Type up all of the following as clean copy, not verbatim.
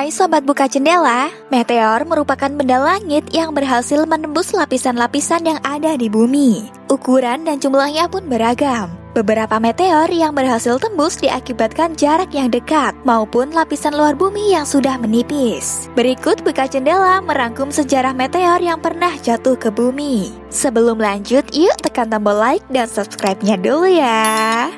Hai Sobat Buka Jendela, meteor merupakan benda langit yang berhasil menembus lapisan-lapisan yang ada di bumi. Ukuran dan jumlahnya pun beragam. Beberapa meteor yang berhasil tembus diakibatkan jarak yang dekat maupun lapisan luar bumi yang sudah menipis. Berikut Buka Jendela merangkum sejarah meteor yang pernah jatuh ke bumi. Sebelum lanjut, yuk tekan tombol like dan subscribe-nya dulu ya.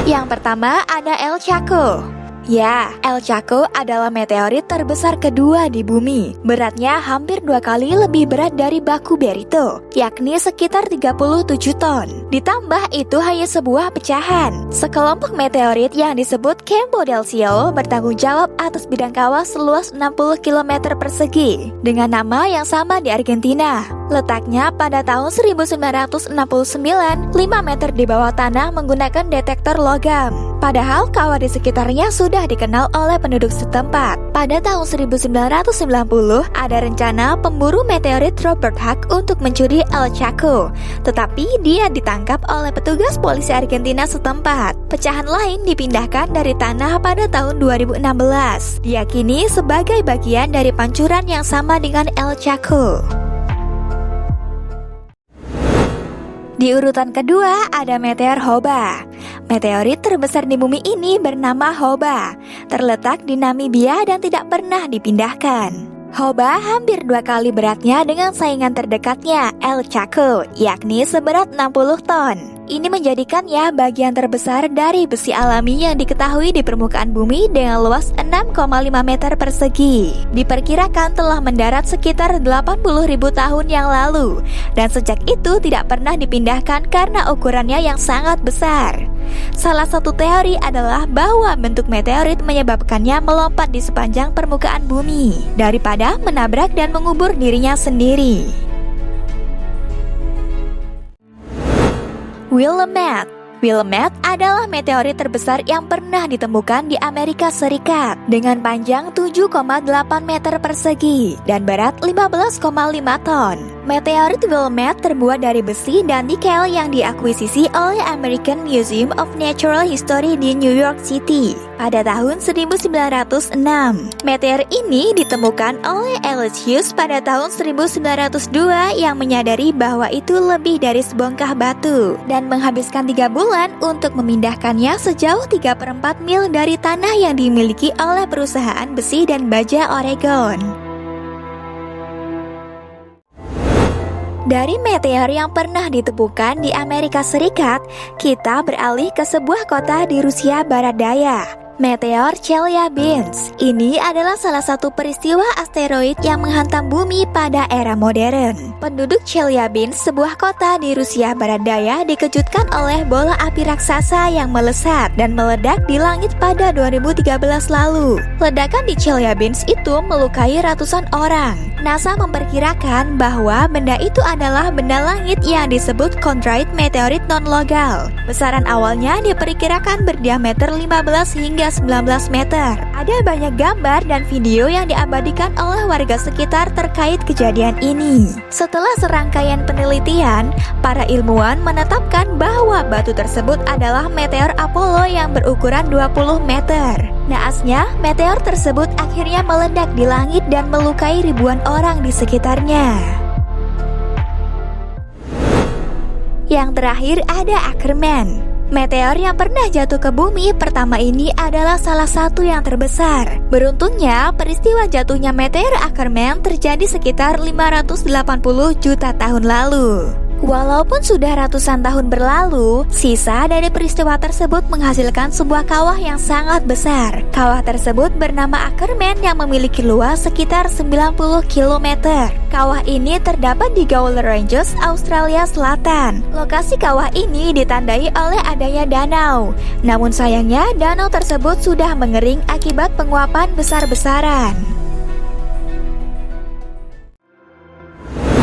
Yang pertama ada El Chaco. Ya, El Chaco adalah meteorit terbesar kedua di bumi. Beratnya hampir 2 kali lebih berat dari baku Berito, yakni sekitar 37 ton. Ditambah itu hanya sebuah pecahan. Sekelompok meteorit yang disebut Campo del Cielo bertanggung jawab atas bidang kawah seluas 60 km persegi dengan nama yang sama di Argentina. Letaknya pada tahun 1969, 5 meter di bawah tanah menggunakan detektor logam. Padahal kawah di sekitarnya sudah dikenal oleh penduduk setempat. Pada tahun 1990, ada rencana pemburu meteorit Robert Hooke untuk mencuri El Chaco. Tetapi dia ditangkap oleh petugas polisi Argentina setempat. Pecahan lain dipindahkan dari tanah pada tahun 2016. Diyakini sebagai bagian dari pancuran yang sama dengan El Chaco. Di urutan kedua ada meteor Hoba. Meteorit terbesar di bumi ini bernama Hoba, terletak di Namibia dan tidak pernah dipindahkan. Hoba hampir 2 kali beratnya dengan saingan terdekatnya, El Chaco, yakni seberat 60 ton. Ini menjadikannya bagian terbesar dari besi alami yang diketahui di permukaan bumi dengan luas 6,5 meter persegi. Diperkirakan telah mendarat sekitar 80.000 tahun yang lalu, dan sejak itu tidak pernah dipindahkan karena ukurannya yang sangat besar. Salah satu teori adalah bahwa bentuk meteorit menyebabkannya melompat di sepanjang permukaan bumi daripada menabrak dan mengubur dirinya sendiri. Willamette. Willamette adalah meteorit terbesar yang pernah ditemukan di Amerika Serikat dengan panjang 7,8 meter persegi dan berat 15,5 ton. Meteorit Willamette terbuat dari besi dan nikel yang diakuisisi oleh American Museum of Natural History di New York City pada tahun 1906. Meteor ini ditemukan oleh Ellis Hughes pada tahun 1902 yang menyadari bahwa itu lebih dari sebongkah batu dan menghabiskan 3 bulan untuk memindahkannya sejauh 3/4 mil dari tanah yang dimiliki oleh perusahaan besi dan baja Oregon. Dari meteor yang pernah ditemukan di Amerika Serikat, kita beralih ke sebuah kota di Rusia Barat Daya. Meteor Chelyabinsk. Ini adalah salah satu peristiwa asteroid yang menghantam bumi pada era modern. Penduduk Chelyabinsk, sebuah kota di Rusia Barat Daya, dikejutkan oleh bola api raksasa yang melesat dan meledak di langit pada 2013 lalu. Ledakan di Chelyabinsk itu melukai ratusan orang. NASA memperkirakan bahwa benda itu adalah benda langit yang disebut chondrite meteorit non-logal. Besaran awalnya diperkirakan berdiameter 15 hingga 19 meter. Ada banyak gambar dan video yang diabadikan oleh warga sekitar terkait kejadian ini. Setelah serangkaian penelitian, para ilmuwan menetapkan bahwa batu tersebut adalah meteor Apollo yang berukuran 20 meter. Naasnya, meteor tersebut akhirnya meledak di langit dan melukai ribuan orang di sekitarnya. Yang terakhir ada Ackermann. Meteor yang pernah jatuh ke bumi pertama ini adalah salah satu yang terbesar. Beruntungnya, peristiwa jatuhnya meteor Ackermann terjadi sekitar 580 juta tahun lalu. Walaupun sudah ratusan tahun berlalu, sisa dari peristiwa tersebut menghasilkan sebuah kawah yang sangat besar. Kawah tersebut bernama Ackermann yang memiliki luas sekitar 90 km. Kawah ini terdapat di Gawler Ranges, Australia Selatan. Lokasi kawah ini ditandai oleh adanya danau. Namun sayangnya, danau tersebut sudah mengering akibat penguapan besar-besaran.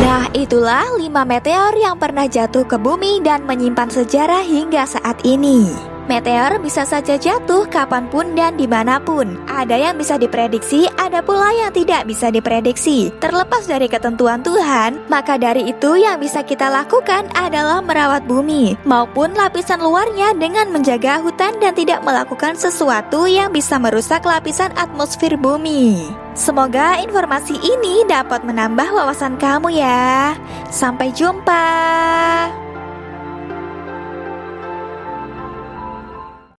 Nah, itulah 5 meteor yang pernah jatuh ke bumi dan menyimpan sejarah hingga saat ini. Meteor bisa saja jatuh kapanpun dan dimanapun. Ada yang bisa diprediksi, ada pula yang tidak bisa diprediksi. Terlepas dari ketentuan Tuhan, maka dari itu yang bisa kita lakukan adalah merawat bumi maupun lapisan luarnya dengan menjaga hutan dan tidak melakukan sesuatu yang bisa merusak lapisan atmosfer bumi. Semoga informasi ini dapat menambah wawasan kamu ya. Sampai jumpa.